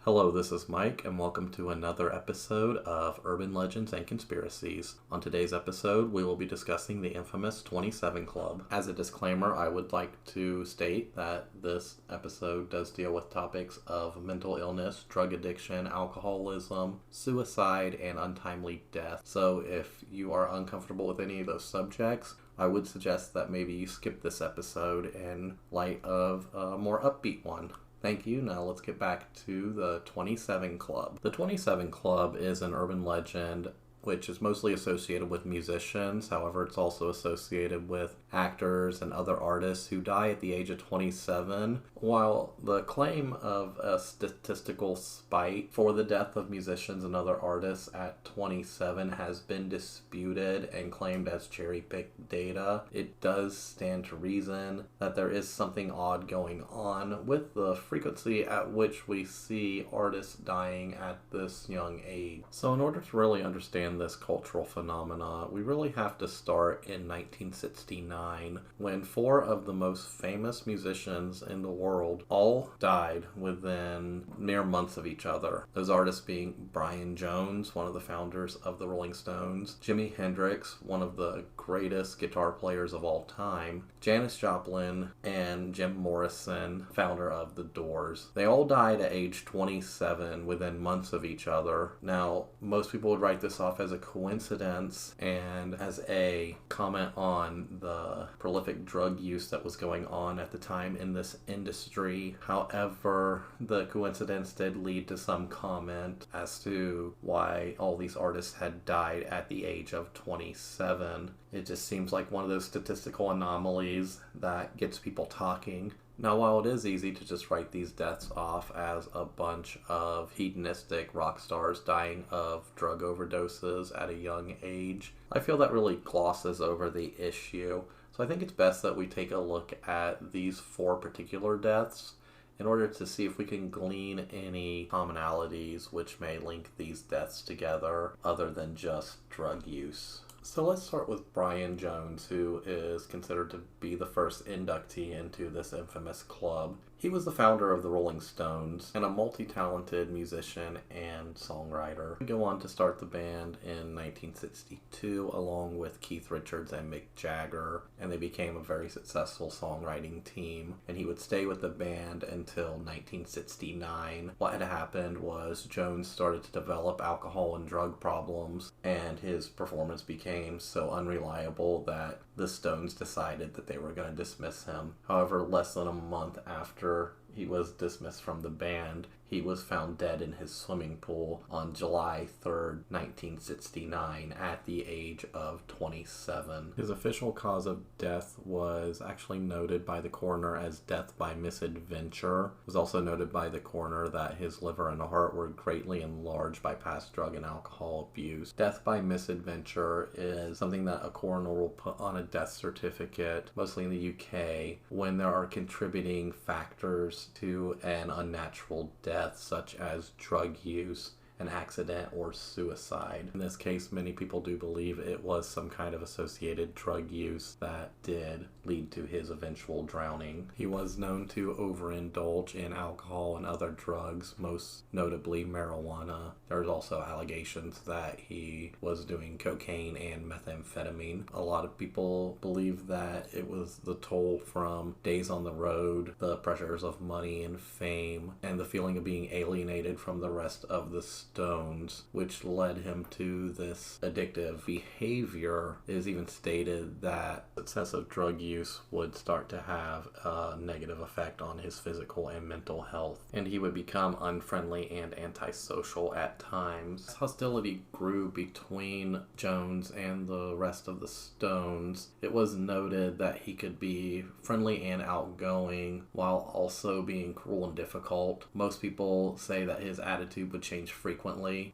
Hello, this is Mike, and welcome to another episode of Urban Legends and Conspiracies. On today's episode, we will be discussing the infamous 27 Club. As a disclaimer, I would like to state that this episode does deal with topics of mental illness, drug addiction, alcoholism, suicide, and untimely death. So if you are uncomfortable with any of those subjects, I would suggest that maybe you skip this episode in light of a more upbeat one. Thank you. Now let's get back to the 27 Club. The 27 Club is an urban legend which is mostly associated with musicians. However, it's also associated with actors and other artists who die at the age of 27. While the claim of a statistical spike for the death of musicians and other artists at 27 has been disputed and claimed as cherry-picked data, it does stand to reason that there is something odd going on with the frequency at which we see artists dying at this young age. So in order to really understand this cultural phenomena, we really have to start in 1969 when four of the most famous musicians in the world all died within mere months of each other. Those artists being Brian Jones, one of the founders of the Rolling Stones, Jimi Hendrix, one of the greatest guitar players of all time, Janis Joplin, and Jim Morrison, founder of The Doors. They all died at age 27 within months of each other. Now, most people would write this off as a coincidence and as a comment on the prolific drug use that was going on at the time in this industry. However, the coincidence did lead to some comment as to why all these artists had died at the age of 27. It just seems like one of those statistical anomalies that gets people talking. Now, while it is easy to just write these deaths off as a bunch of hedonistic rock stars dying of drug overdoses at a young age, I feel that really glosses over the issue. So I think it's best that we take a look at these four particular deaths in order to see if we can glean any commonalities which may link these deaths together other than just drug use. So let's start with Brian Jones, who is considered to be the first inductee into this infamous club. He was the founder of the Rolling Stones and a multi-talented musician and songwriter. He would go on to start the band in 1962 along with Keith Richards and Mick Jagger, and they became a very successful songwriting team, and he would stay with the band until 1969. What had happened was Jones started to develop alcohol and drug problems, and his performance became so unreliable that the Stones decided that they were going to dismiss him. However, less than a month after he was dismissed from the band, he was found dead in his swimming pool on July 3rd, 1969, at the age of 27. His official cause of death was actually noted by the coroner as death by misadventure. It was also noted by the coroner that his liver and heart were greatly enlarged by past drug and alcohol abuse. Death by misadventure is something that a coroner will put on a death certificate, mostly in the UK, when there are contributing factors to an unnatural death, such as drug use, an accident, or suicide. In this case, many people do believe it was some kind of associated drug use that did lead to his eventual drowning. He was known to overindulge in alcohol and other drugs, most notably marijuana. There's also allegations that he was doing cocaine and methamphetamine. A lot of people believe that it was the toll from days on the road, the pressures of money and fame, and the feeling of being alienated from the rest of the Stones, which led him to this addictive behavior. It is even stated that excessive drug use would start to have a negative effect on his physical and mental health, and he would become unfriendly and antisocial at times. Hostility grew between Jones and the rest of the Stones. It was noted that he could be friendly and outgoing while also being cruel and difficult. Most people say that his attitude would change frequently.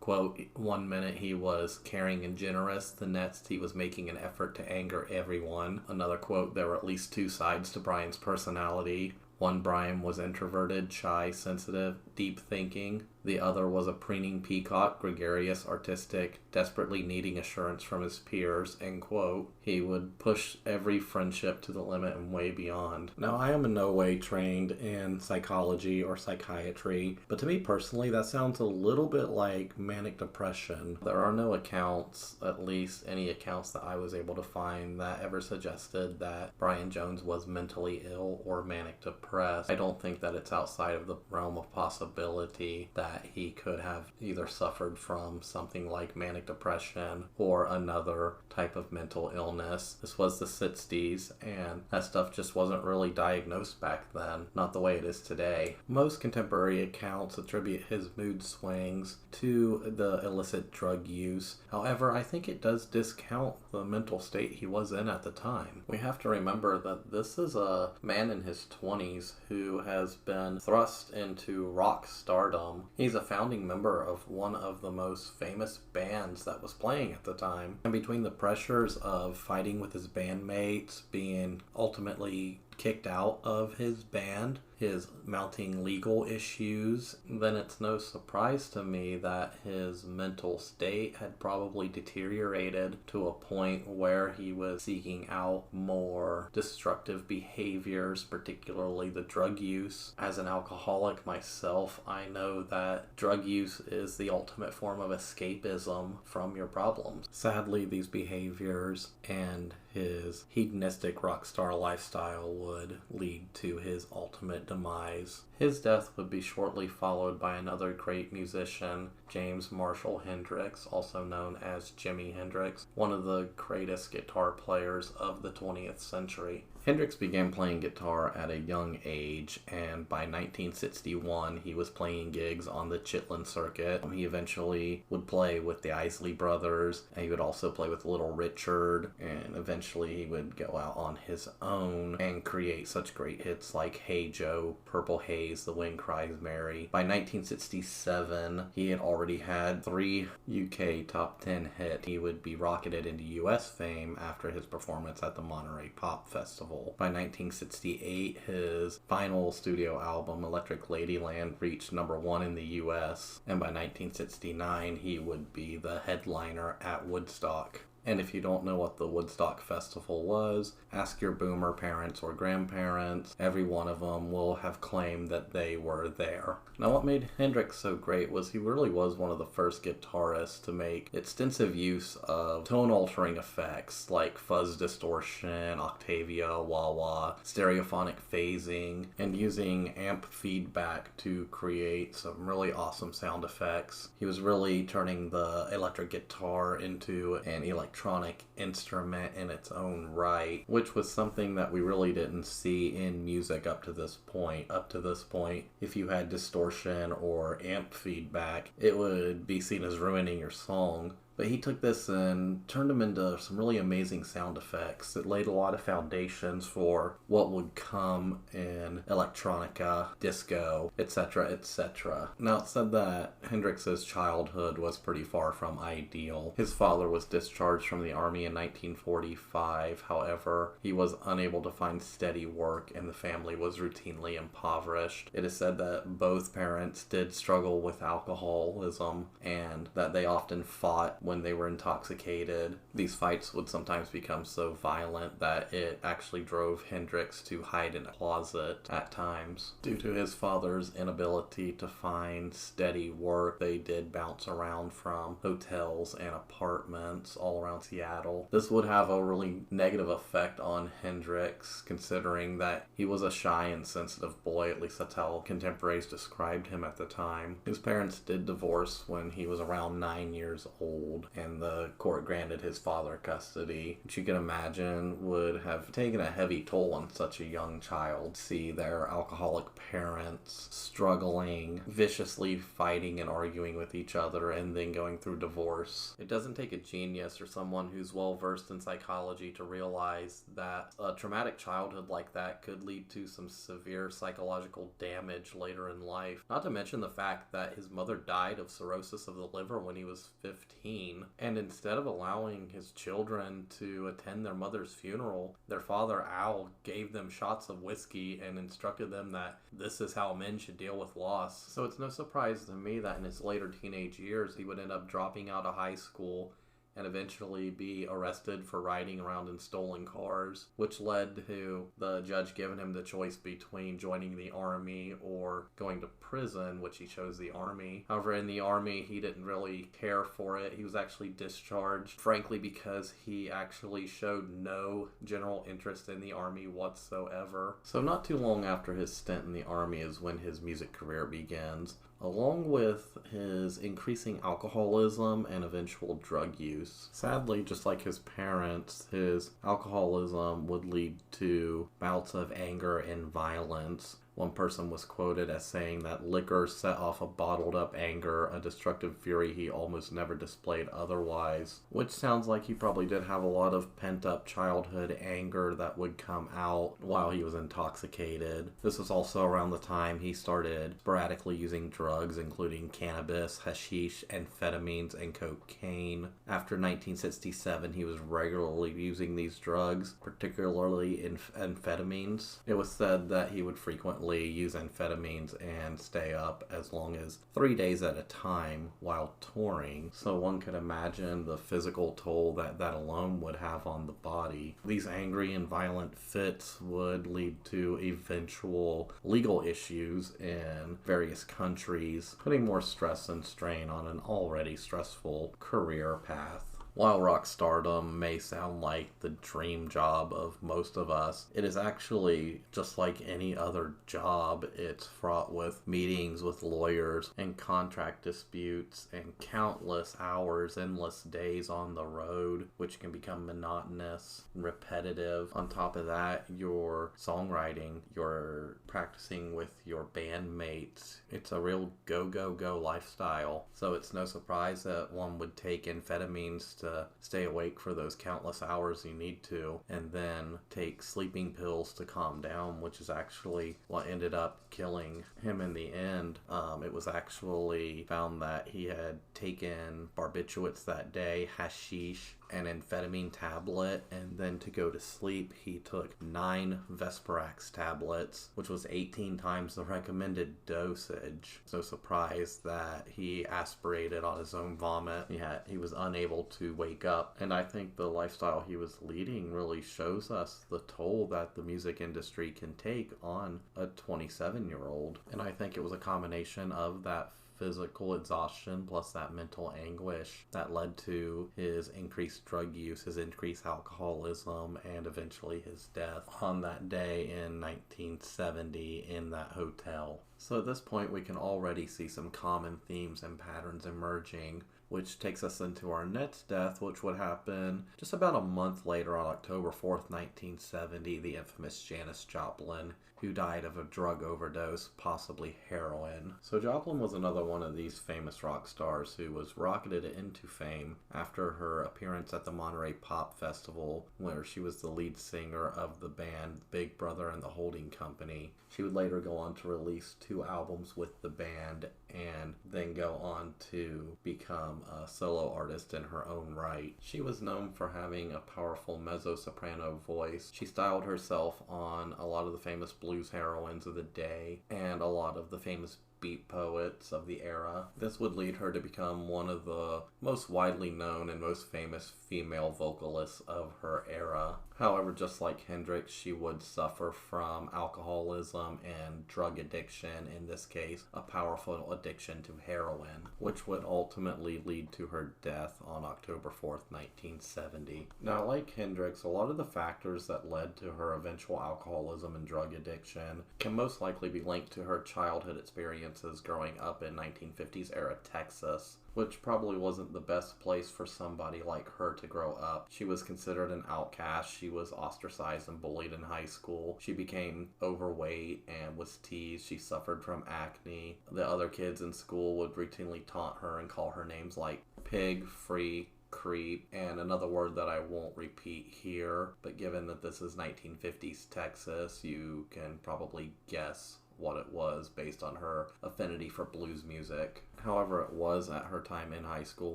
Quote, one minute he was caring and generous, the next he was making an effort to anger everyone. Another quote, there were at least two sides to Brian's personality. One, Brian was introverted, shy, sensitive, deep thinking. The other was a preening peacock, gregarious, artistic, desperately needing assurance from his peers, end quote. He would push every friendship to the limit and way beyond. Now, I am in no way trained in psychology or psychiatry, but to me personally, that sounds a little bit like manic depression. There are no accounts, at least any accounts that I was able to find, that ever suggested that Brian Jones was mentally ill or manic depressed. I don't think that it's outside of the realm of possibility that he could have either suffered from something like manic depression or another type of mental illness. This was the 60s, and that stuff just wasn't really diagnosed back then, not the way it is today. Most contemporary accounts attribute his mood swings to the illicit drug use. However, I think it does discount the mental state he was in at the time. We have to remember that this is a man in his 20s who has been thrust into rock stardom. He's a founding member of one of the most famous bands that was playing at the time. And between the pressures of fighting with his bandmates, being ultimately kicked out of his band, his mounting legal issues, then it's no surprise to me that his mental state had probably deteriorated to a point where he was seeking out more destructive behaviors, particularly the drug use. As an alcoholic myself, I know that drug use is the ultimate form of escapism from your problems. Sadly, these behaviors and his hedonistic rock star lifestyle would lead to his ultimate demise. His death would be shortly followed by another great musician, James Marshall Hendrix, also known as Jimi Hendrix, one of the greatest guitar players of the 20th century. Hendrix began playing guitar at a young age, and by 1961 he was playing gigs on the Chitlin circuit. He eventually would play with the Isley Brothers, and he would also play with Little Richard, and eventually he would go out on his own and create such great hits like Hey Joe, Purple Haze, The Wind Cries Mary. By 1967 he had already had 3 UK top 10 hits. He would be rocketed into US fame after his performance at the Monterey Pop Festival. By 1968, his final studio album, Electric Ladyland, reached number 1 in the US, and by 1969, he would be the headliner at Woodstock. And if you don't know what the Woodstock Festival was, ask your boomer parents or grandparents. Every one of them will have claimed that they were there. Now, what made Hendrix so great was he really was one of the first guitarists to make extensive use of tone-altering effects like fuzz distortion, octavia, wah-wah, stereophonic phasing, and using amp feedback to create some really awesome sound effects. He was really turning the electric guitar into an electronic instrument in its own right, which was something that we really didn't see in music up to this point. Up to this point, if you had distortion or amp feedback, it would be seen as ruining your song. But he took this and turned them into some really amazing sound effects. It laid a lot of foundations for what would come in electronica, disco, etc., etc. Now, it said that Hendrix's childhood was pretty far from ideal. His father was discharged from the army in 1945. However, he was unable to find steady work and the family was routinely impoverished. It is said that both parents did struggle with alcoholism and that they often fought when they were intoxicated. These fights would sometimes become so violent that it actually drove Hendrix to hide in a closet at times. Due to his father's inability to find steady work, they did bounce around from hotels and apartments all around Seattle. This would have a really negative effect on Hendrix, considering that he was a shy and sensitive boy, at least that's how contemporaries described him at the time. His parents did divorce when he was around 9 years old, and the court granted his father custody, which you can imagine would have taken a heavy toll on such a young child. See their alcoholic parents struggling, viciously fighting and arguing with each other, and then going through divorce. It doesn't take a genius or someone who's well versed in psychology to realize that a traumatic childhood like that could lead to some severe psychological damage later in life. Not to mention the fact that his mother died of cirrhosis of the liver when he was 15. 18. And instead of allowing his children to attend their mother's funeral, their father, Al, gave them shots of whiskey and instructed them that this is how men should deal with loss. So it's no surprise to me that in his later teenage years, he would end up dropping out of high school and eventually be arrested for riding around in stolen cars, which led to the judge giving him the choice between joining the army or going to prison, which he chose the army. However, in the army, he didn't really care for it. He was actually discharged, frankly, because he actually showed no general interest in the army whatsoever. So not too long after his stint in the army is when his music career begins, along with his increasing alcoholism and eventual drug use. Sadly, just like his parents, his alcoholism would lead to bouts of anger and violence. One person was quoted as saying that liquor set off a bottled up anger, a destructive fury he almost never displayed otherwise. Which sounds like he probably did have a lot of pent up childhood anger that would come out while he was intoxicated. This was also around the time he started sporadically using drugs, including cannabis, hashish, amphetamines, and cocaine. After 1967, he was regularly using these drugs, particularly amphetamines. It was said that he would frequently use amphetamines and stay up as long as 3 days at a time while touring. So one could imagine the physical toll that alone would have on the body. These angry and violent fits would lead to eventual legal issues in various countries, putting more stress and strain on an already stressful career path. While rock stardom may sound like the dream job of most of us, it is actually just like any other job. It's fraught with meetings with lawyers and contract disputes and countless hours, endless days on the road, which can become monotonous and repetitive. On top of that, your songwriting, you're practicing with your bandmates. It's a real go lifestyle. So it's no surprise that one would take amphetamines to stay awake for those countless hours you need to, and then take sleeping pills to calm down, which is actually what ended up killing him in the end. It was actually found that he had taken barbiturates that day, hashish, an amphetamine tablet, and then to go to sleep he took 9 Vesparax tablets, which was 18 times the recommended dosage. So surprised that he aspirated on his own vomit. He was unable to wake up, and I think the lifestyle he was leading really shows us the toll that the music industry can take on a 27-year-old. And I think it was a combination of that physical exhaustion plus that mental anguish that led to his increased drug use, his increased alcoholism, and eventually his death on that day in 1970 in that hotel. So at this point we can already see some common themes and patterns emerging, which takes us into our next death, which would happen just about a month later on October 4th, 1970, the infamous Janis Joplin, who died of a drug overdose, possibly heroin. So Joplin was another one of these famous rock stars who was rocketed into fame after her appearance at the Monterey Pop Festival, where she was the lead singer of the band Big Brother and the Holding Company. She would later go on to release 2 albums with the band and then go on to become a solo artist in her own right. She was known for having a powerful mezzo-soprano voice. She styled herself on a lot of the famous blues heroines of the day and a lot of the famous beat poets of the era. This would lead her to become one of the most widely known and most famous female vocalists of her era. However, just like Hendrix, she would suffer from alcoholism and drug addiction, in this case, a powerful addiction to heroin, which would ultimately lead to her death on October 4th, 1970. Now, like Hendrix, a lot of the factors that led to her eventual alcoholism and drug addiction can most likely be linked to her childhood experiences growing up in 1950s era Texas, which probably wasn't the best place for somebody like her to grow up. She was considered an outcast. She was ostracized and bullied in high school. She became overweight and was teased. She suffered from acne. The other kids in school would routinely taunt her and call her names like pig, freak, creep, and another word that I won't repeat here, but given that this is 1950s Texas, you can probably guess what it was based on her affinity for blues music. However, it was at her time in high school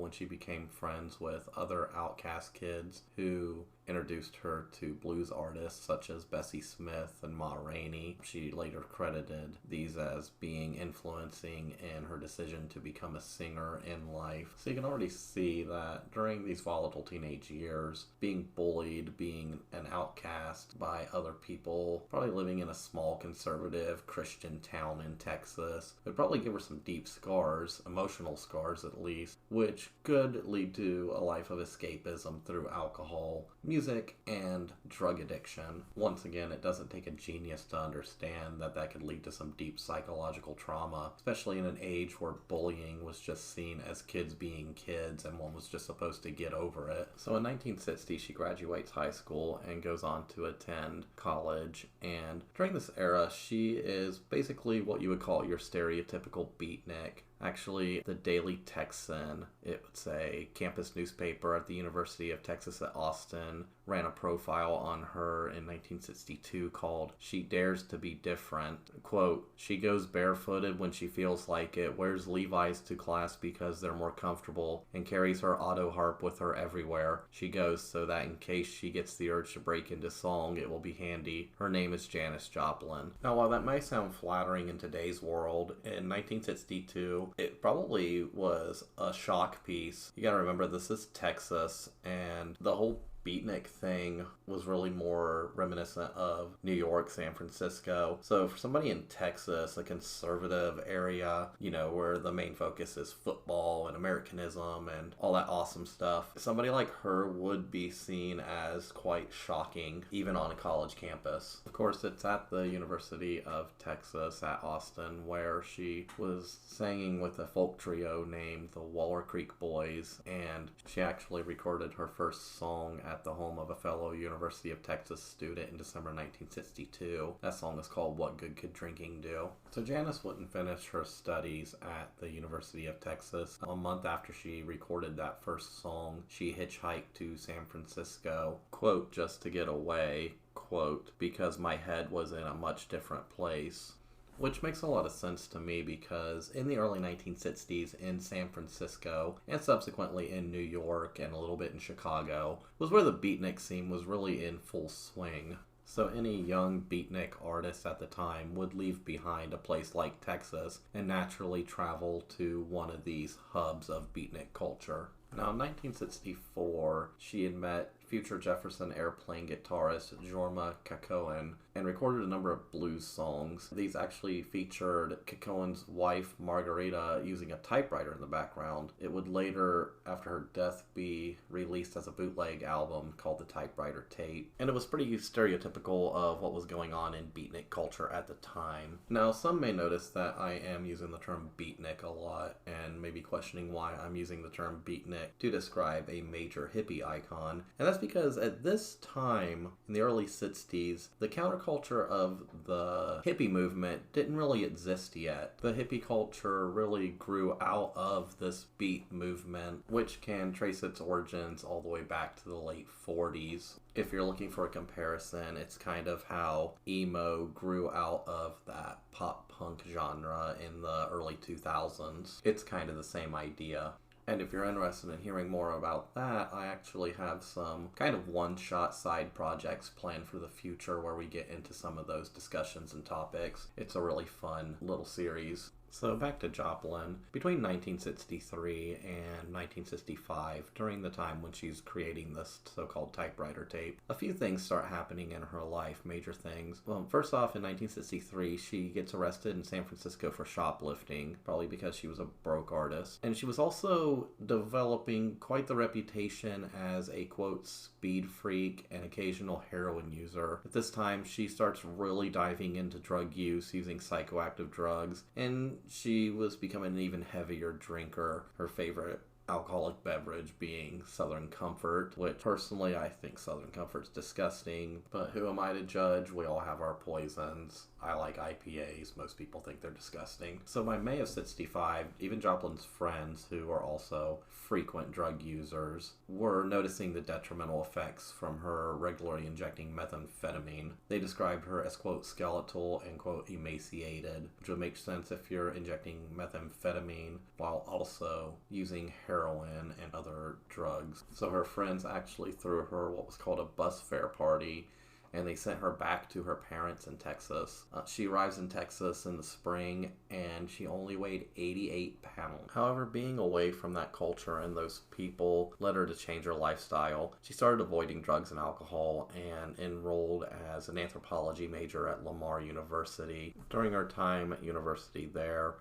when she became friends with other outcast kids who introduced her to blues artists such as Bessie Smith and Ma Rainey. She later credited these as being influencing in her decision to become a singer in life. So you can already see that during these volatile teenage years, being bullied, being an outcast by other people, probably living in a small conservative Christian town in Texas, would probably give her some deep scars, emotional scars at least, which could lead to a life of escapism through alcohol, music, and drug addiction. Once again, it doesn't take a genius to understand that that could lead to some deep psychological trauma, especially in an age where bullying was just seen as kids being kids and one was just supposed to get over it. So in 1960, she graduates high school and goes on to attend college, and during this era, she is basically what you would call your stereotypical beatnik. Actually, the Daily Texan, it would say, campus newspaper at the University of Texas at Austin, ran a profile on her in 1962 called "She Dares to Be Different." Quote, "She goes barefooted when she feels like it, wears Levi's to class because they're more comfortable, and carries her auto harp with her everywhere. She goes so that in case she gets the urge to break into song, it will be handy. Her name is Janis Joplin." Now, while that may sound flattering in today's world, in 1962, it probably was a shock piece. You gotta remember, this is Texas, and the whole beatnik thing was really more reminiscent of New York, San Francisco. So for somebody in Texas, a conservative area, where the main focus is football and Americanism and all that awesome stuff, somebody like her would be seen as quite shocking, even on a college campus. Of course, it's at the University of Texas at Austin where she was singing with a folk trio named the Waller Creek Boys, and she actually recorded her first song at the home of a fellow University of Texas student in December 1962. That song is called "What Good Could Drinking Do?" So Janis wouldn't finish her studies at the University of Texas. A month after she recorded that first song, she hitchhiked to San Francisco, quote, "just to get away," quote, "because my head was in a much different place." Which makes a lot of sense to me because in the early 1960s in San Francisco and subsequently in New York and a little bit in Chicago was where the beatnik scene was really in full swing. So any young beatnik artist at the time would leave behind a place like Texas and naturally travel to one of these hubs of beatnik culture. Now, in 1964, she had met future Jefferson Airplane guitarist Jorma Kaukonen and recorded a number of blues songs. These actually featured Kaukonen's wife Margarita using a typewriter in the background. It would later, after her death, be released as a bootleg album called The Typewriter Tape. And it was pretty stereotypical of what was going on in beatnik culture at the time. Now, some may notice that I am using the term beatnik a lot and may be questioning why I'm using the term beatnik to describe a major hippie icon. And that's because at this time, in the early 60s, the counterculture of the hippie movement didn't really exist yet. The hippie culture really grew out of this beat movement, which can trace its origins all the way back to the late 40s. If you're looking for a comparison, it's kind of how emo grew out of that pop punk genre in the early 2000s. It's kind of the same idea. And if you're interested in hearing more about that, I actually have some kind of one-shot side projects planned for the future where we get into some of those discussions and topics. It's a really fun little series. So back to Joplin. Between 1963 and 1965, during the time when she's creating this so-called typewriter tape, a few things start happening in her life, major things. Well, first off, in 1963, she gets arrested in San Francisco for shoplifting, probably because she was a broke artist. And she was also developing quite the reputation as a, quote, speed freak and occasional heroin user. At this time, she starts really diving into drug use, using psychoactive drugs, and she was becoming an even heavier drinker. Her favorite alcoholic beverage being Southern Comfort, which personally I think Southern Comfort's disgusting, but who am I to judge? We all have our poisons. I like IPAs. Most people think they're disgusting. So by May of 65, even Joplin's friends, who are also frequent drug users, were noticing the detrimental effects from her regularly injecting methamphetamine. They described her as, quote, skeletal and, quote, emaciated, which would make sense if you're injecting methamphetamine while also using heroin and other drugs. So her friends actually threw her what was called a bus fare party, and they sent her back to her parents in Texas. She arrives in Texas in the spring, and she only weighed 88 pounds. However, being away from that culture and those people led her to change her lifestyle. She started avoiding drugs and alcohol and enrolled as an anthropology major at Lamar University. During her time at university there,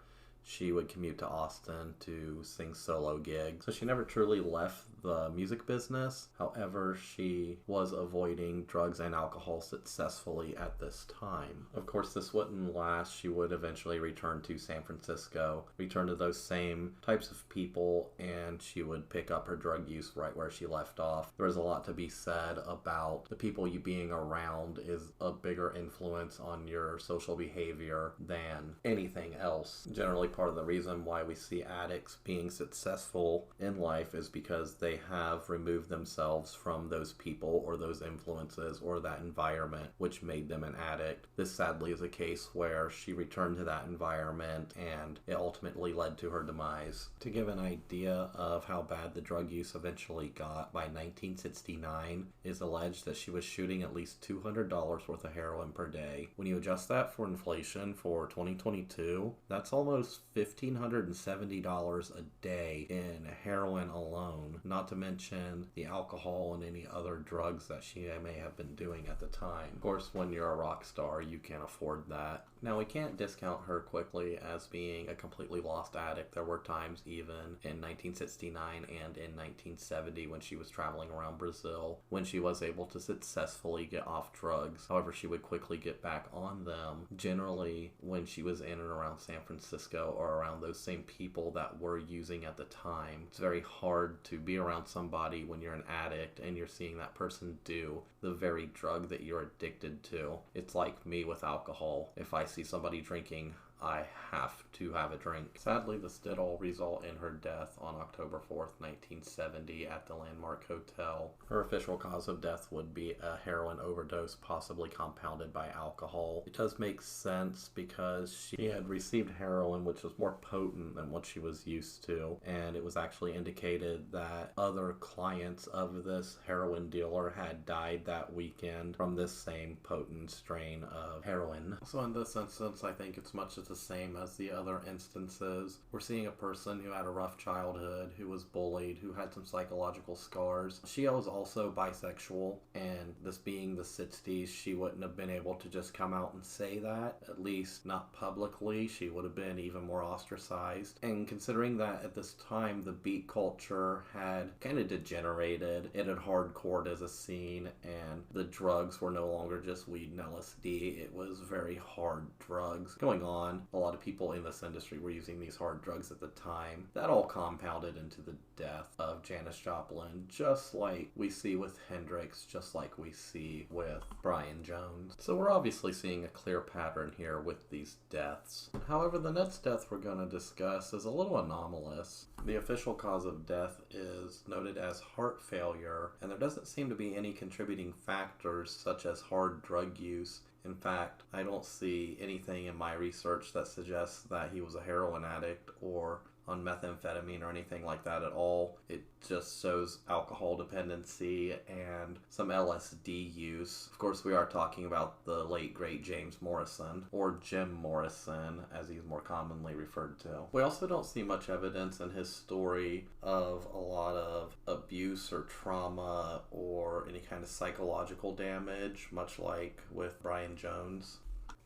she would commute to Austin to sing solo gigs. So she never truly left the music business. However, she was avoiding drugs and alcohol successfully at this time. Of course, this wouldn't last. She would eventually return to San Francisco, return to those same types of people, and she would pick up her drug use right where she left off. There is a lot to be said about the people you being around is a bigger influence on your social behavior than anything else. Generally, part of the reason why we see addicts being successful in life is because they have removed themselves from those people or those influences or that environment which made them an addict. This sadly is a case where she returned to that environment and it ultimately led to her demise. To give an idea of how bad the drug use eventually got, by 1969 it is alleged that she was shooting at least $200 worth of heroin per day. When you adjust that for inflation for 2022, that's almost $1,570 a day in heroin alone, not to mention the alcohol and any other drugs that she may have been doing at the time. Of course, when you're a rock star, you can't afford that. Now, we can't discount her quickly as being a completely lost addict. There were times even in 1969 and in 1970 when she was traveling around Brazil when she was able to successfully get off drugs. However, she would quickly get back on them, generally when she was in and around San Francisco or around those same people that were using at the time. It's very hard to be around somebody when you're an addict and you're seeing that person do the very drug that you're addicted to. It's like me with alcohol. If I see somebody drinking, I have to have a drink. Sadly, this did all result in her death on October 4th, 1970 at the Landmark Hotel. Her official cause of death would be a heroin overdose, possibly compounded by alcohol. It does make sense because she had received heroin which was more potent than what she was used to, and it was actually indicated that other clients of this heroin dealer had died that weekend from this same potent strain of heroin. So in this instance, I think it's much the same as the other instances. We're seeing a person who had a rough childhood, who was bullied, who had some psychological scars. She was also bisexual, and this being the 60s, she wouldn't have been able to just come out and say that, at least not publicly. She would have been even more ostracized. And considering that at this time the beat culture had kind of degenerated, it had hardcored as a scene, and the drugs were no longer just weed and LSD, it was very hard drugs going on. A lot of people in this industry were using these hard drugs at the time. That all compounded into the death of Janis Joplin, just like we see with Hendrix, just like we see with Brian Jones. So we're obviously seeing a clear pattern here with these deaths. However, the next death we're going to discuss is a little anomalous. The official cause of death is noted as heart failure, and there doesn't seem to be any contributing factors such as hard drug use. In fact, I don't see anything in my research that suggests that he was a heroin addict or on methamphetamine or anything like that at all. It just shows alcohol dependency and some LSD use. Of course, we are talking about the late great James Morrison, or Jim Morrison as he's more commonly referred to. We also don't see much evidence in his story of a lot of abuse or trauma or any kind of psychological damage, much like with Brian Jones.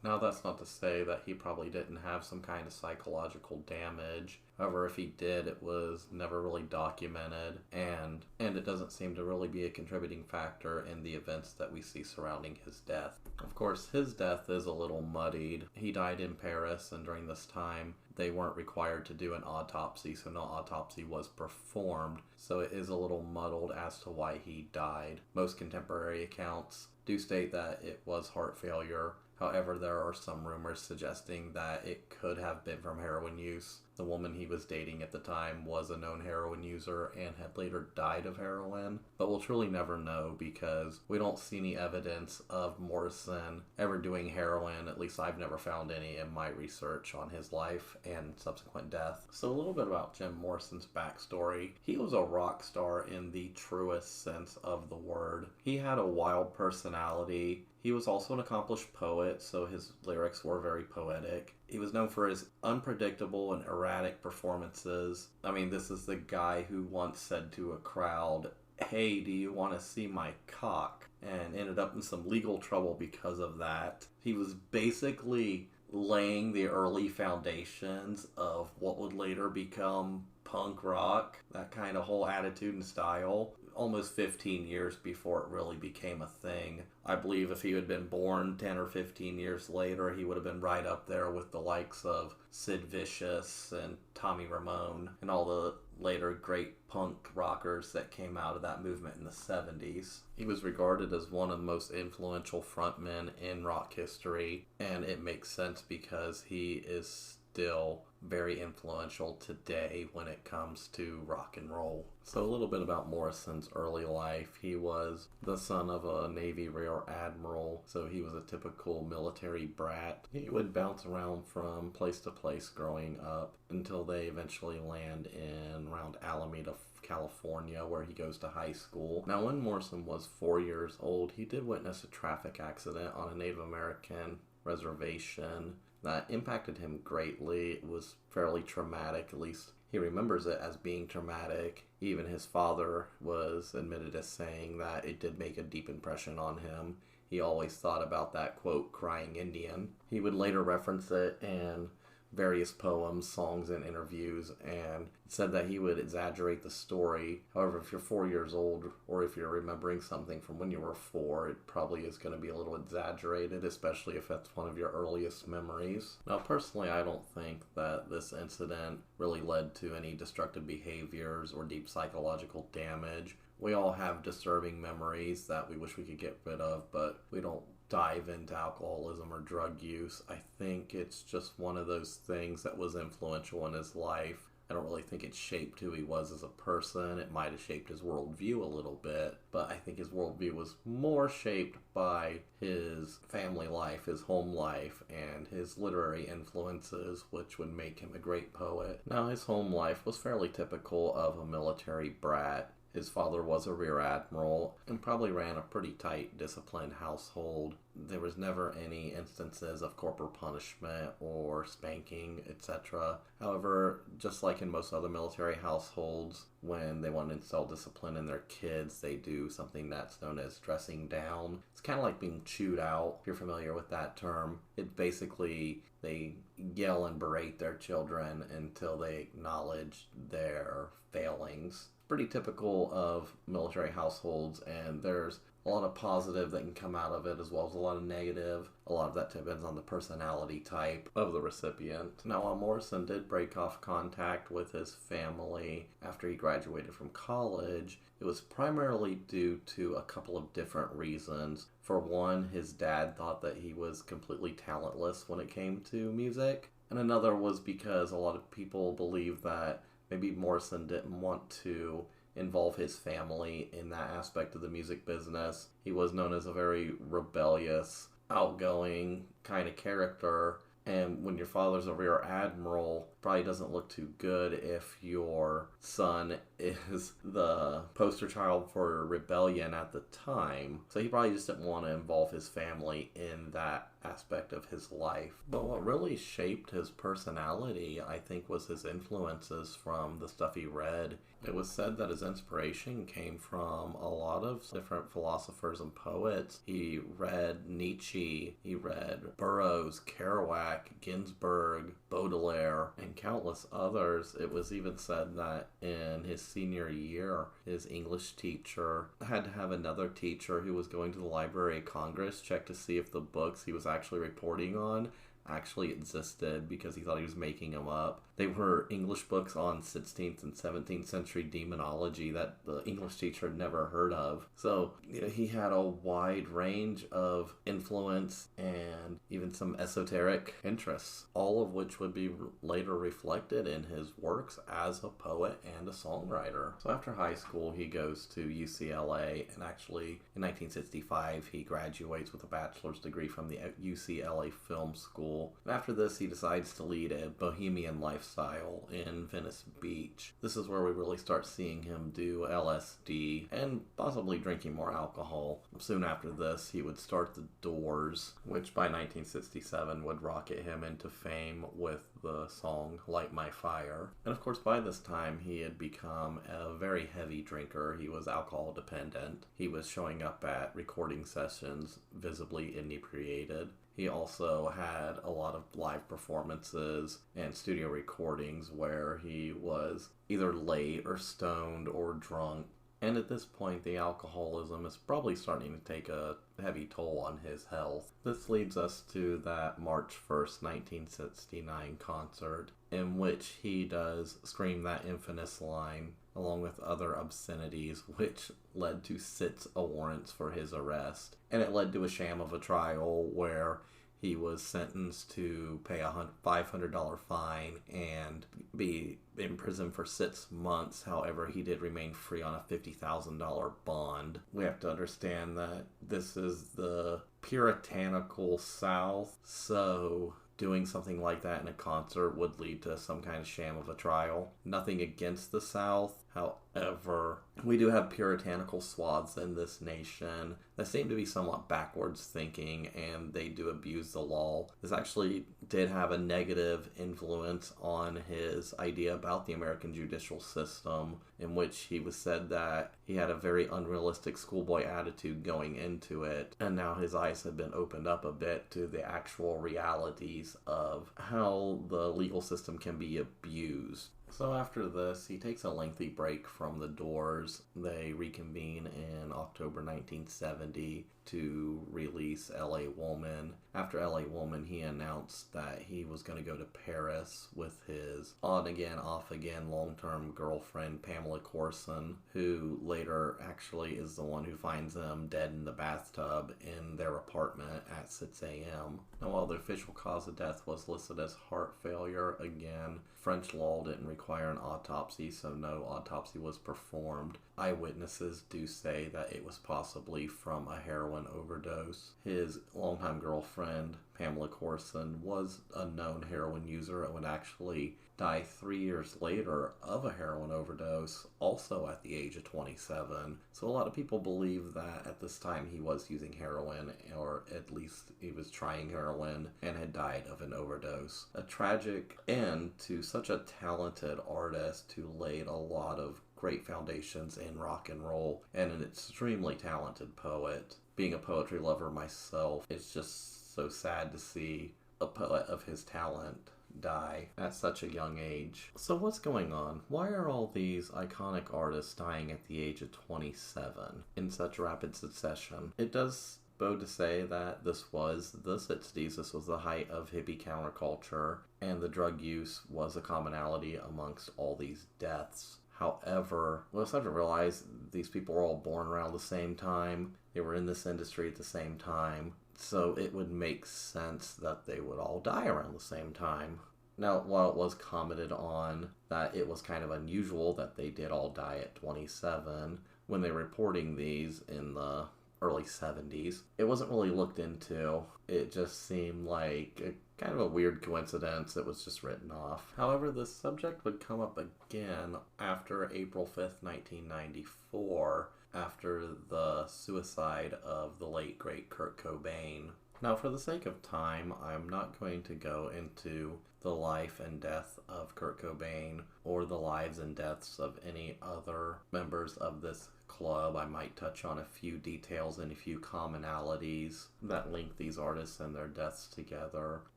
Now, that's not to say that he probably didn't have some kind of psychological damage. However, if he did, it was never really documented, and it doesn't seem to really be a contributing factor in the events that we see surrounding his death. Of course, his death is a little muddied. He died in Paris, and during this time, they weren't required to do an autopsy, so no autopsy was performed, so it is a little muddled as to why he died. Most contemporary accounts do state that it was heart failure. However, there are some rumors suggesting that it could have been from heroin use. The woman he was dating at the time was a known heroin user and had later died of heroin, but we'll truly never know because we don't see any evidence of Morrison ever doing heroin. At least I've never found any in my research on his life and subsequent death. So a little bit about Jim Morrison's backstory. He was a rock star in the truest sense of the word. He had a wild personality. He was also an accomplished poet, so his lyrics were very poetic. He was known for his unpredictable and erratic performances. I mean, this is the guy who once said to a crowd, "Hey, do you want to see my cock?" and ended up in some legal trouble because of that. He was basically laying the early foundations of what would later become punk rock, that kind of whole attitude and style, almost 15 years before it really became a thing. I believe if he had been born 10 or 15 years later, he would have been right up there with the likes of Sid Vicious and Tommy Ramone and all the later great punk rockers that came out of that movement in the 70s. He was regarded as one of the most influential frontmen in rock history, and it makes sense because he is still very influential today when it comes to rock and roll. So a little bit about Morrison's early life. He was the son of a Navy Rear Admiral, so he was a typical military brat. He would bounce around from place to place growing up until they eventually land in around Alameda, California, where he goes to high school. Now, when Morrison was 4 years old, he did witness a traffic accident on a Native American reservation that impacted him greatly. It was fairly traumatic, at least he remembers it as being traumatic. Even his father was admitted as saying that it did make a deep impression on him. He always thought about that, quote, crying Indian. He would later reference it in various poems, songs, and interviews, and said that he would exaggerate the story. However, if you're 4 years old, or if you're remembering something from when you were 4, it probably is going to be a little exaggerated, especially if that's one of your earliest memories. Now, personally, I don't think that this incident really led to any destructive behaviors or deep psychological damage. We all have disturbing memories that we wish we could get rid of, but we don't dive into alcoholism or drug use. I think it's just one of those things that was influential in his life. I don't really think it shaped who he was as a person. It might have shaped his worldview a little bit, but I think his worldview was more shaped by his family life, his home life, and his literary influences, which would make him a great poet. Now, his home life was fairly typical of a military brat. His father was a rear admiral and probably ran a pretty tight, disciplined household. There was never any instances of corporal punishment or spanking, etc. However, just like in most other military households, when they want to instill discipline in their kids, they do something that's known as dressing down. It's kind of like being chewed out, if you're familiar with that term. It basically, they yell and berate their children until they acknowledge their failings. Pretty typical of military households, and there's a lot of positive that can come out of it as well as a lot of negative. A lot of that depends on the personality type of the recipient. Now, while Morrison did break off contact with his family after he graduated from college, it was primarily due to a couple of different reasons. For one, his dad thought that he was completely talentless when it came to music, and another was because a lot of people believed that maybe Morrison didn't want to involve his family in that aspect of the music business. He was known as a very rebellious, outgoing kind of character, and when your father's a rear admiral, probably doesn't look too good if your son is the poster child for rebellion at the time. So he probably just didn't want to involve his family in that aspect of his life. But what really shaped his personality, I think, was his influences from the stuff he read. It was said that his inspiration came from a lot of different philosophers and poets. He read Nietzsche, he read Burroughs, Kerouac, Ginsberg, Baudelaire, and countless others. It was even said that in his senior year, his English teacher had to have another teacher who was going to the Library of Congress check to see if the books he was actually reporting on actually existed, because he thought he was making them up. They were English books on 16th and 17th century demonology that the English teacher had never heard of. So, he had a wide range of influence and even some esoteric interests, all of which would be later reflected in his works as a poet and a songwriter. So after high school, he goes to UCLA, and actually in 1965 he graduates with a bachelor's degree from the UCLA Film School. And after this, he decides to lead a bohemian lifestyle in Venice Beach. This is where we really start seeing him do LSD and possibly drinking more alcohol. Soon after this, he would start the Doors, which by 1967 would rocket him into fame with the song Light My Fire. And of course, by this time, he had become a very heavy drinker. He was alcohol dependent. He was showing up at recording sessions visibly inebriated. He also had a lot of live performances and studio recordings where he was either late or stoned or drunk. And at this point, the alcoholism is probably starting to take a heavy toll on his health. This leads us to that March 1st, 1969 concert, in which he does scream that infamous line, along with other obscenities, which led to 6 warrants for his arrest. And it led to a sham of a trial where he was sentenced to pay a $500 fine and be in prison for 6 months. However, he did remain free on a $50,000 bond. We have to understand that this is the puritanical South, so doing something like that in a concert would lead to some kind of sham of a trial. Nothing against the South. However, we do have puritanical swaths in this nation that seem to be somewhat backwards thinking, and they do abuse the law. This actually did have a negative influence on his idea about the American judicial system, in which he was said that he had a very unrealistic schoolboy attitude going into it, and now his eyes have been opened up a bit to the actual realities of how the legal system can be abused. So after this, he takes a lengthy break from the Doors. They reconvene in October 1970 to release L.A. Woman. After L.A. Woman, he announced that he was going to go to Paris with his on-again, off-again long-term girlfriend, Pamela Corson, who later actually is the one who finds him dead in the bathtub in their apartment at 6 a.m. Now, while the official cause of death was listed as heart failure, again, French law didn't require an autopsy, so no autopsy was performed. Eyewitnesses do say that it was possibly from a heroin overdose. His longtime girlfriend, Pamela Corson, was a known heroin user and would actually die 3 years later of a heroin overdose, also at the age of 27. So a lot of people believe that at this time he was using heroin, or at least he was trying heroin, and had died of an overdose. A tragic end to such a talented artist who laid a lot of great foundations in rock and roll, and an extremely talented poet. Being a poetry lover myself, it's just so sad to see a poet of his talent die at such a young age. So what's going on? Why are all these iconic artists dying at the age of 27 in such rapid succession? It does bode to say that this was the 60s, this was the height of hippie counterculture, and the drug use was a commonality amongst all these deaths. However, we also have to realize these people were all born around the same time. They were in this industry at the same time. So it would make sense that they would all die around the same time. Now, while it was commented on that it was kind of unusual that they did all die at 27, when they were reporting these in the early 70s, it wasn't really looked into. It just seemed like kind of a weird coincidence. It was just written off. However, this subject would come up again after April 5th, 1994, after the suicide of the late, great Kurt Cobain. Now, for the sake of time, I'm not going to go into the life and death of Kurt Cobain or the lives and deaths of any other members of this club. I might touch on a few details and a few commonalities that link these artists and their deaths together.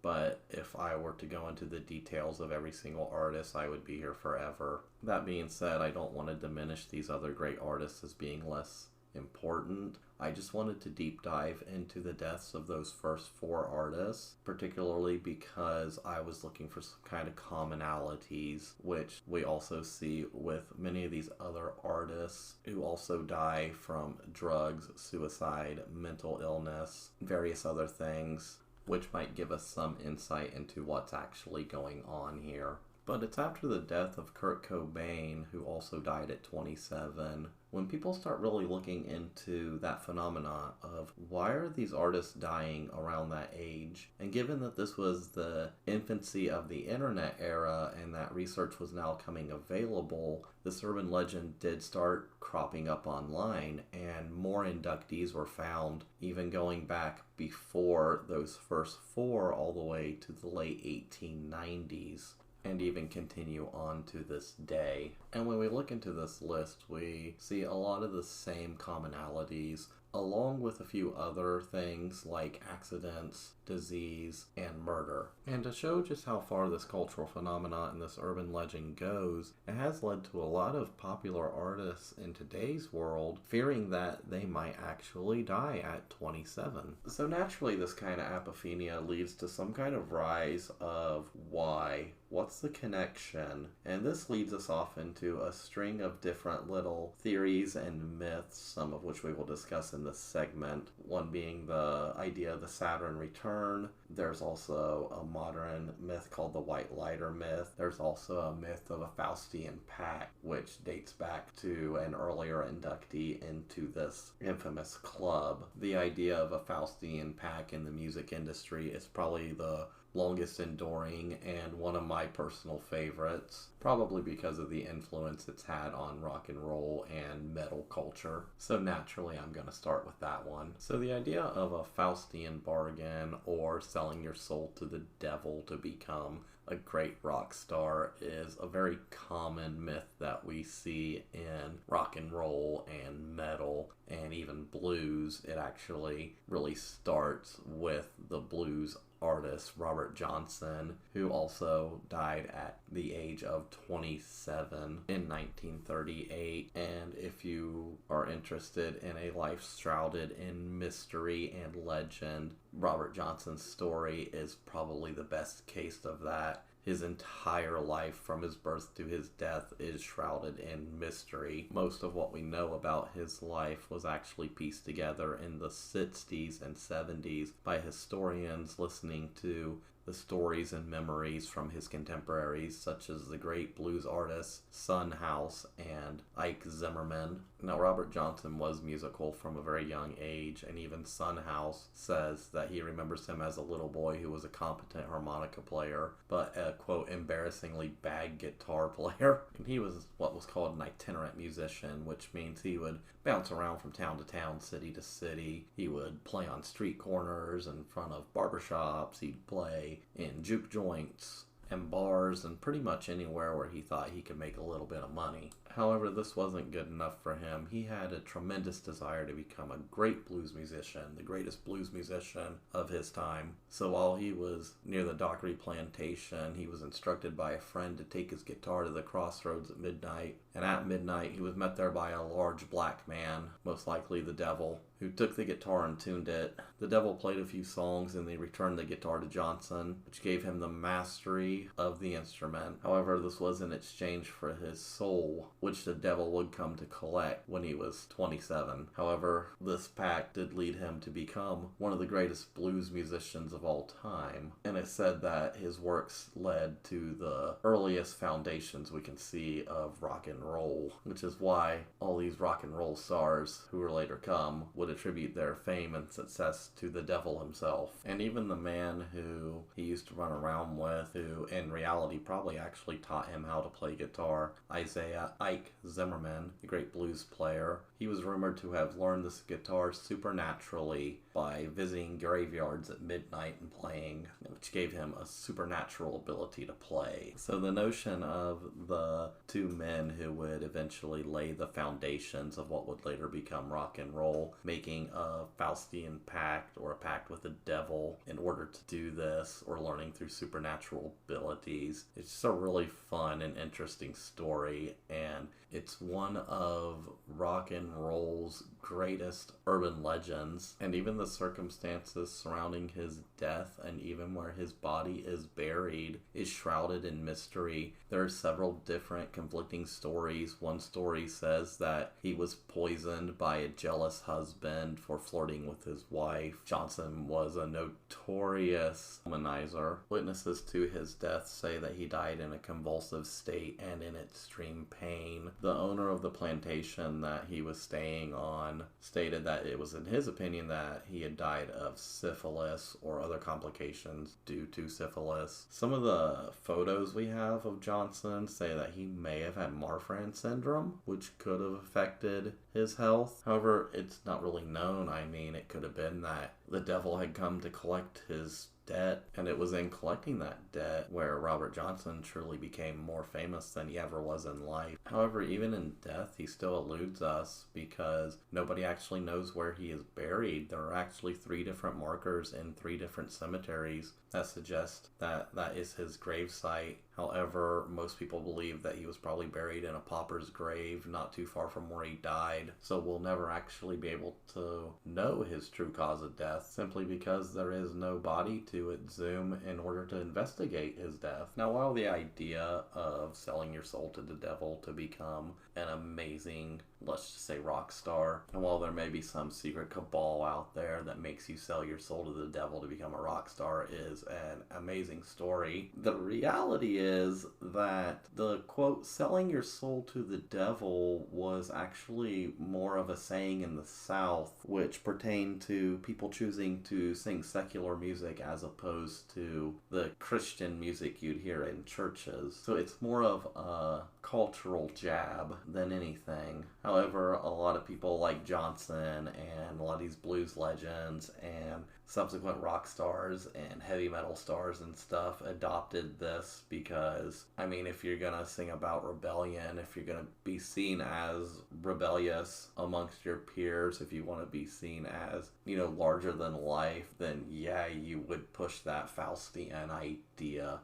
But if I were to go into the details of every single artist, I would be here forever. That being said, I don't want to diminish these other great artists as being less important. I just wanted to deep dive into the deaths of those first four artists, particularly because I was looking for some kind of commonalities, which we also see with many of these other artists who also die from drugs, suicide, mental illness, various other things, which might give us some insight into what's actually going on here. But it's after the death of Kurt Cobain, who also died at 27, when people start really looking into that phenomenon of why are these artists dying around that age? And given that this was the infancy of the internet era and that research was now coming available, this urban legend did start cropping up online, and more inductees were found, even going back before those first four all the way to the late 1890s. And even continue on to this day. And when we look into this list, we see a lot of the same commonalities, along with a few other things like accidents, disease, and murder. And to show just how far this cultural phenomenon and this urban legend goes, it has led to a lot of popular artists in today's world fearing that they might actually die at 27. So naturally, this kind of apophenia leads to some kind of rise of why. What's the connection? And this leads us off into a string of different little theories and myths, some of which we will discuss in this segment. One being the idea of the Saturn return. There's also a modern myth called the White Lighter myth. There's also a myth of a Faustian pact, which dates back to an earlier inductee into this infamous club. The idea of a Faustian pact in the music industry is probably the longest enduring and one of my personal favorites, probably because of the influence it's had on rock and roll and metal culture. So naturally I'm going to start with that one. So the idea of a Faustian bargain, or selling your soul to the devil to become a great rock star, is a very common myth that we see in rock and roll and metal and even blues. It actually really starts with the blues artist Robert Johnson, who also died at the age of 27 in 1938. And if you are interested in a life shrouded in mystery and legend, Robert Johnson's story is probably the best case of that. His entire life, from his birth to his death, is shrouded in mystery. Most of what we know about his life was actually pieced together in the 60s and 70s by historians listening to the stories and memories from his contemporaries, such as the great blues artists Son House and Ike Zimmerman. Now, Robert Johnson was musical from a very young age, and even Son House says that he remembers him as a little boy who was a competent harmonica player, but a, quote, embarrassingly bad guitar player. And he was what was called an itinerant musician, which means he would bounce around from town to town, city to city. He would play on street corners in front of barbershops. He'd play in juke joints and bars and pretty much anywhere where he thought he could make a little bit of money. However, this wasn't good enough for him. He had a tremendous desire to become a great blues musician, the greatest blues musician of his time. So while he was near the Dockery Plantation, he was instructed by a friend to take his guitar to the crossroads at midnight. And at midnight, he was met there by a large black man, most likely the devil, who took the guitar and tuned it. The devil played a few songs and they returned the guitar to Johnson, which gave him the mastery of the instrument. However, this was in exchange for his soul, which the devil would come to collect when he was 27. However, this pact did lead him to become one of the greatest blues musicians of all time. And it's said that his works led to the earliest foundations we can see of rock and roll, which is why all these rock and roll stars who were later come would attribute their fame and success to the devil himself. And even the man who he used to run around with, who in reality probably actually taught him how to play guitar, Isaiah Ike Zimmerman, a great blues player, he was rumored to have learned this guitar supernaturally by visiting graveyards at midnight and playing, which gave him a supernatural ability to play. So the notion of the two men who would eventually lay the foundations of what would later become rock and roll, making a Faustian pact or a pact with the devil in order to do this, or learning through supernatural abilities. It's just a really fun and interesting story, and it's one of rock and roll's greatest urban legends. And even the circumstances surrounding his death and even where his body is buried is shrouded in mystery. There are several different conflicting stories. One story says that he was poisoned by a jealous husband for flirting with his wife. Johnson was a notorious womanizer. Witnesses to his death say that he died in a convulsive state and in extreme pain. The owner of the plantation that he was staying on stated that it was in his opinion that he had died of syphilis or other complications due to syphilis. Some of the photos we have of Johnson say that he may have had Marfan syndrome, which could have affected his health. However, it's not really known. I mean, it could have been that the devil had come to collect his debt, and it was in collecting that debt where Robert Johnson truly became more famous than he ever was in life. However, even in death, he still eludes us because nobody actually knows where he is buried. There are actually 3 different markers in 3 different cemeteries that suggest that that is his gravesite. However, most people believe that he was probably buried in a pauper's grave not too far from where he died, so we'll never actually be able to know his true cause of death simply because there is no body to exhume in order to investigate his death. Now, while the idea of selling your soul to the devil to become an amazing, let's just say, rock star, and while there may be some secret cabal out there that makes you sell your soul to the devil to become a rock star is an amazing story, the reality is that the quote, selling your soul to the devil, was actually more of a saying in the South, which pertained to people choosing to sing secular music as opposed to the Christian music you'd hear in churches. So it's more of a cultural jab than anything. However, a lot of people like Johnson and a lot of these blues legends and subsequent rock stars and heavy metal stars and stuff adopted this because, I mean, if you're gonna sing about rebellion, if you're gonna be seen as rebellious amongst your peers, if you want to be seen as, you know, larger than life, then yeah, you would push that Faustian idea.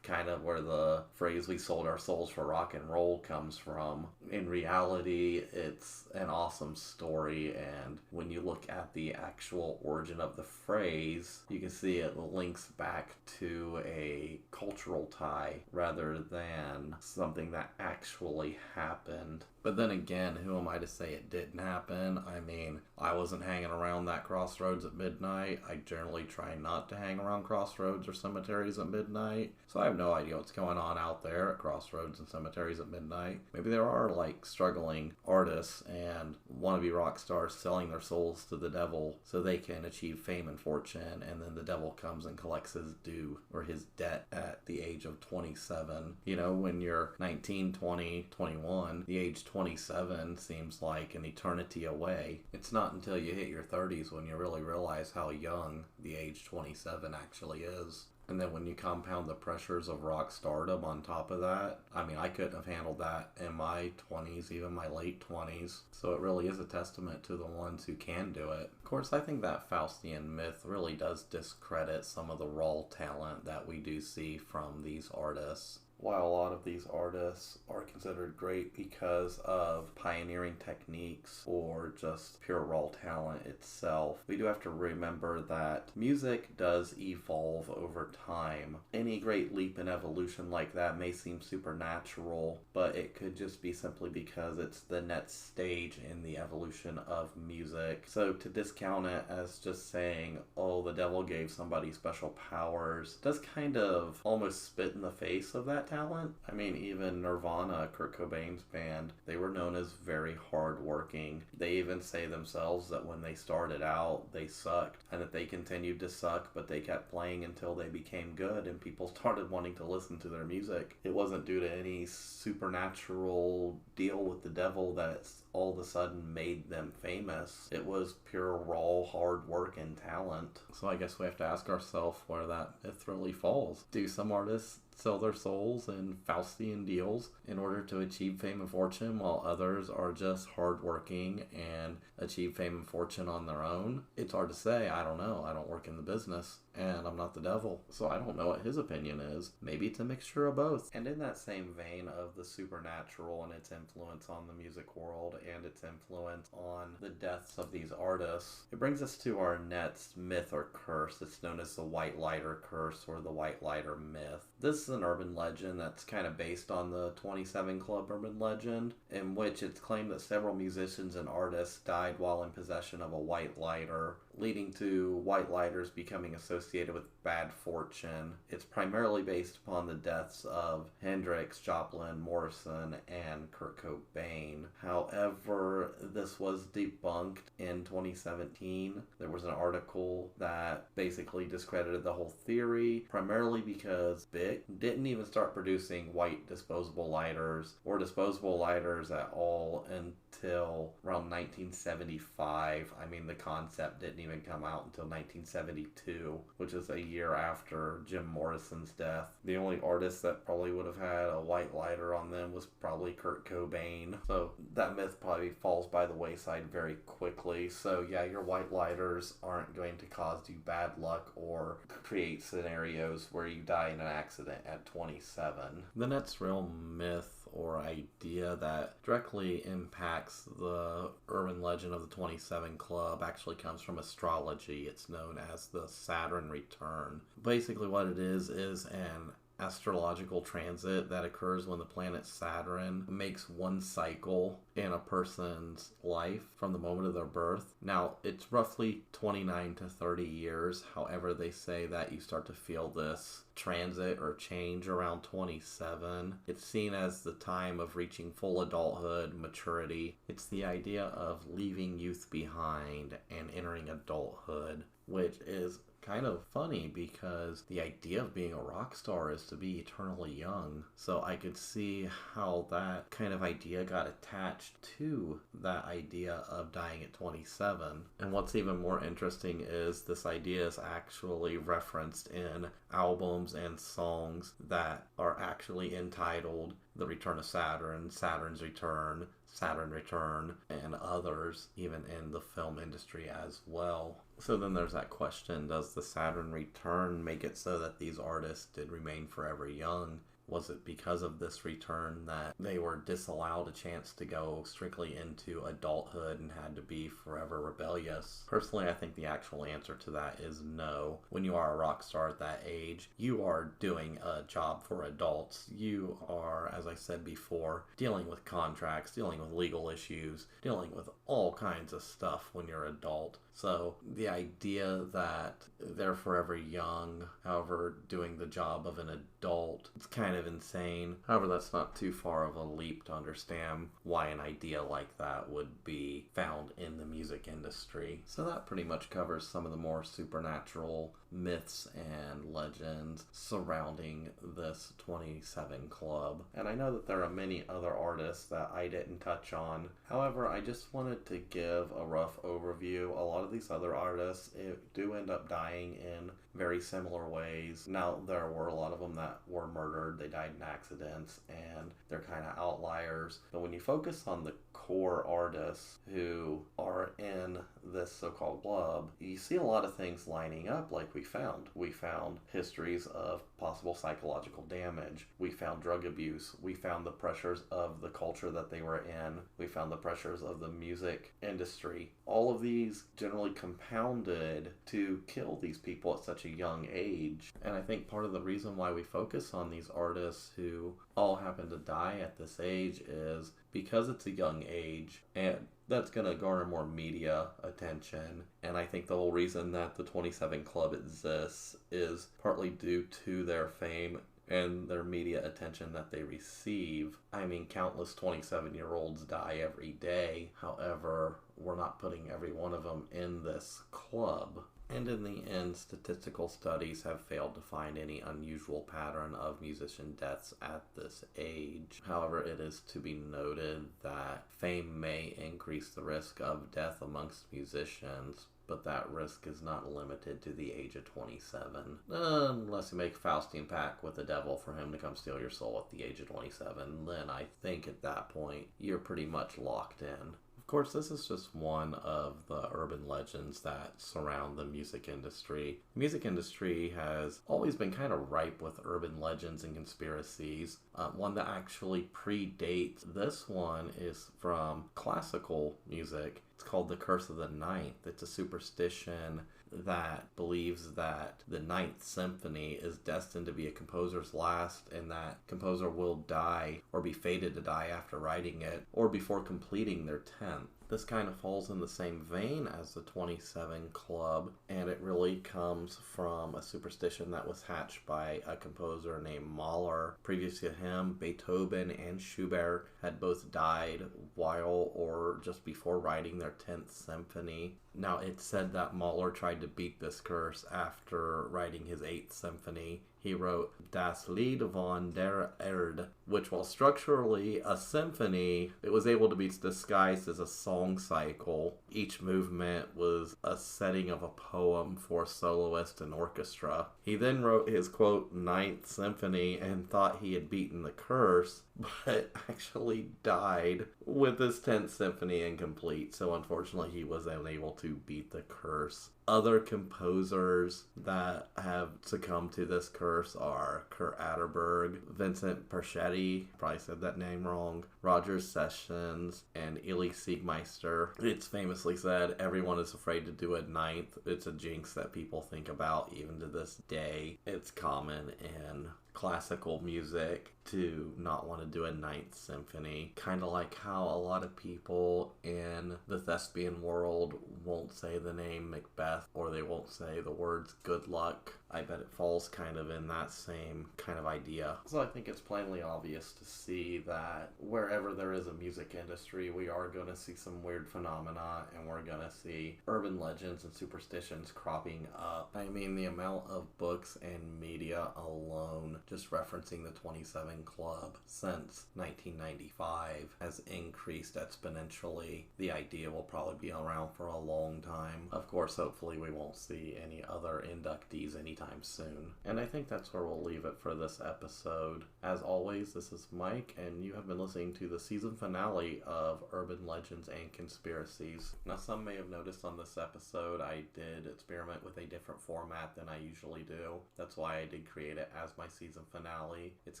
Kind of where the phrase "we sold our souls for rock and roll" comes from. In reality, it's an awesome story, and when you look at the actual origin of the phrase, you can see it links back to a cultural tie rather than something that actually happened. But then again, who am I to say it didn't happen? I mean, I wasn't hanging around that crossroads at midnight. I generally try not to hang around crossroads or cemeteries at midnight, so I have no idea what's going on out there at crossroads and cemeteries at midnight. Maybe there are like struggling artists and wannabe rock stars selling their souls to the devil so they can achieve fame and fortune, and then the devil comes and collects his due or his debt at the age of 27. You know, when you're 19, 20, 21, the age 27 seems like an eternity away. It's not until you hit your 30s when you really realize how young the age 27 actually is. And then when you compound the pressures of rock stardom on top of that, I mean, I couldn't have handled that in my 20s, even my late 20s. So it really is a testament to the ones who can do it. Of course, I think that Faustian myth really does discredit some of the raw talent that we do see from these artists. While a lot of these artists are considered great because of pioneering techniques or just pure raw talent itself, we do have to remember that music does evolve over time. Any great leap in evolution like that may seem supernatural, but it could just be simply because it's the next stage in the evolution of music. So to discount it as just saying, oh, the devil gave somebody special powers, does kind of almost spit in the face of that that talent. I mean, even Nirvana, Kurt Cobain's band, they were known as very hardworking. They even say themselves that when they started out, they sucked, and that they continued to suck, but they kept playing until they became good and people started wanting to listen to their music. It wasn't due to any supernatural deal with the devil that all of a sudden made them famous. It was pure raw hard work and talent. So I guess we have to ask ourselves where that myth really falls. Do some artists sell their souls in Faustian deals in order to achieve fame and fortune, while others are just hardworking and achieve fame and fortune on their own? It's hard to say. I don't know. I don't work in the business, and I'm not the devil, so I don't know what his opinion is. Maybe it's a mixture of both. And in that same vein of the supernatural and its influence on the music world and its influence on the deaths of these artists, it brings us to our next myth or curse. It's known as the White Lighter Curse or the White Lighter Myth. This is an urban legend that's kind of based on the 27 Club urban legend, in which it's claimed that several musicians and artists died while in possession of a white lighter, leading to white lighters becoming associated with bad fortune. It's primarily based upon the deaths of Hendrix, Joplin, Morrison, and Kurt Cobain. However, this was debunked in 2017. There was an article that basically discredited the whole theory, primarily because Bic didn't even start producing white disposable lighters or disposable lighters at all until around 1975. I mean, the concept didn't even come out until 1972, which is a year after Jim Morrison's death. The only artist that probably would have had a white lighter on them was probably Kurt Cobain. So that myth probably falls by the wayside very quickly. So yeah, your white lighters aren't going to cause you bad luck or create scenarios where you die in an accident at 27. The next real myth or idea that directly impacts the urban legend of the 27 Club actually comes from astrology. It's known as the Saturn return. Basically what it is an astrological transit that occurs when the planet Saturn makes one cycle in a person's life from the moment of their birth. Now, it's roughly 29 to 30 years. However, they say that you start to feel this transit or change around 27. It's seen as the time of reaching full adulthood, maturity. It's the idea of leaving youth behind and entering adulthood, which is kind of funny because the idea of being a rock star is to be eternally young. So I could see how that kind of idea got attached to that idea of dying at 27. And what's even more interesting is this idea is actually referenced in albums and songs that are actually entitled The Return of Saturn, Saturn's Return, Saturn Return, and others, even in the film industry as well. So then there's that question, does the Saturn return make it so that these artists did remain forever young? Was it because of this return that they were disallowed a chance to go strictly into adulthood and had to be forever rebellious? Personally, I think the actual answer to that is no. When you are a rock star at that age, you are doing a job for adults. You are, as I said before, dealing with contracts, dealing with legal issues, dealing with all kinds of stuff when you're an adult. So the idea that they're forever young, however, doing the job of an adult, it's kind of insane. However, that's not too far of a leap to understand why an idea like that would be found in the music industry. So that pretty much covers some of the more supernatural myths and legends surrounding this 27 Club. And I know that there are many other artists that I didn't touch on. However, I just wanted to give a rough overview. A lot of these other artists do end up dying in very similar ways. Now, there were a lot of them that were murdered. They died in accidents, and they're kind of outliers. But when you focus on the core artists who are in this so-called club, you see a lot of things lining up like we found. We found histories of possible psychological damage. We found drug abuse. We found the pressures of the culture that they were in. We found the pressures of the music industry. All of these generally compounded to kill these people at such a young age. And I think part of the reason why we focus on these artists who all happen to die at this age is because it's a young age, and that's going to garner more media attention. And I think the whole reason that the 27 Club exists is partly due to their fame and their media attention that they receive. I mean, countless 27-year-olds die every day. However, we're not putting every one of them in this club. And in the end, statistical studies have failed to find any unusual pattern of musician deaths at this age. However, it is to be noted that fame may increase the risk of death amongst musicians, but that risk is not limited to the age of 27. Unless you make a Faustian pact with the devil for him to come steal your soul at the age of 27, then I think at that point you're pretty much locked in. Of course, this is just one of the urban legends that surround the music industry. The music industry has always been kind of ripe with urban legends and conspiracies. One that actually predates this one is from classical music. It's called the Curse of the Ninth. It's a superstition that believes that the Ninth Symphony is destined to be a composer's last, and that composer will die or be fated to die after writing it or before completing their 10th. This kind of falls in the same vein as the 27 Club, and it really comes from a superstition that was hatched by a composer named Mahler. Previous to him, Beethoven and Schubert had both died while or just before writing their 10th symphony. Now, it's said that Mahler tried to beat this curse after writing his 8th symphony. He wrote Das Lied von der Erde, which, while structurally a symphony, it was able to be disguised as a song cycle. Each movement was a setting of a poem for soloist and orchestra. He then wrote his, quote, Ninth Symphony and thought he had beaten the curse, but actually died with his 10th symphony incomplete, so unfortunately he was unable to beat the curse. Other composers that have succumbed to this curse are Kurt Atterberg, Vincent Perchetti, probably said that name wrong, Roger Sessions, and Elie Siegmeister. It's famously said everyone is afraid to do a ninth. It's a jinx that people think about even to this day. It's common in classical music to not want to do a ninth symphony. Kind of like how a lot of people in the thespian world won't say the name Macbeth, or they won't say the words good luck. I bet it falls kind of in that same kind of idea. So I think it's plainly obvious to see that wherever there is a music industry, we are going to see some weird phenomena, and we're going to see urban legends and superstitions cropping up. I mean, the amount of books and media alone just referencing the 27 Club since 1995 has increased exponentially. The idea will probably be around for a long time. Of course, hopefully we won't see any other inductees anytime soon. And I think that's where we'll leave it for this episode. As always, this is Mike, and you have been listening to the season finale of Urban Legends and Conspiracies. Now, some may have noticed on this episode I did experiment with a different format than I usually do. That's why I did create it as my season finale. It's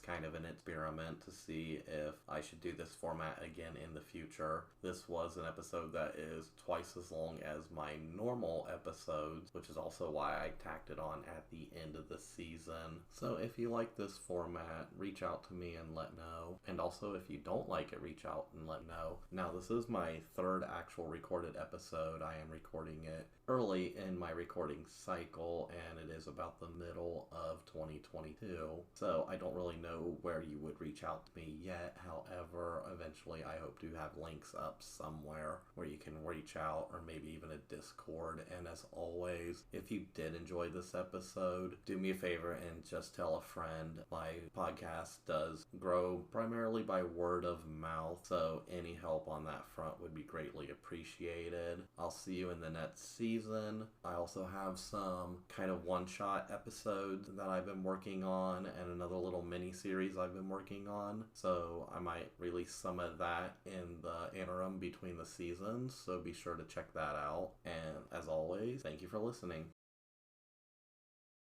kind of an experiment to see if I should do this format again in the future. This was an episode that is twice as long as my normal episodes, which is also why I tacked it on at the end of the season. So if you like this format, reach out to me and let know. And also if you don't like it, reach out and let know. Now, this is my third actual recorded episode. I am recording it early in my recording cycle, and it is about the middle of 2022. So I don't really know where you would reach out to me yet. However, eventually I hope to have links up somewhere where you can reach out, or maybe even a Discord. And as always, if you did enjoy this episode, do me a favor and just tell a friend. My podcast does grow primarily by word of mouth, so any help on that front would be greatly appreciated. I'll see you in the next season. I also have some kind of one-shot episodes that I've been working on, and another little mini-series I've been working on, so I might release some of that in the interim between the seasons, so be sure to check that out. And as always, thank you for listening.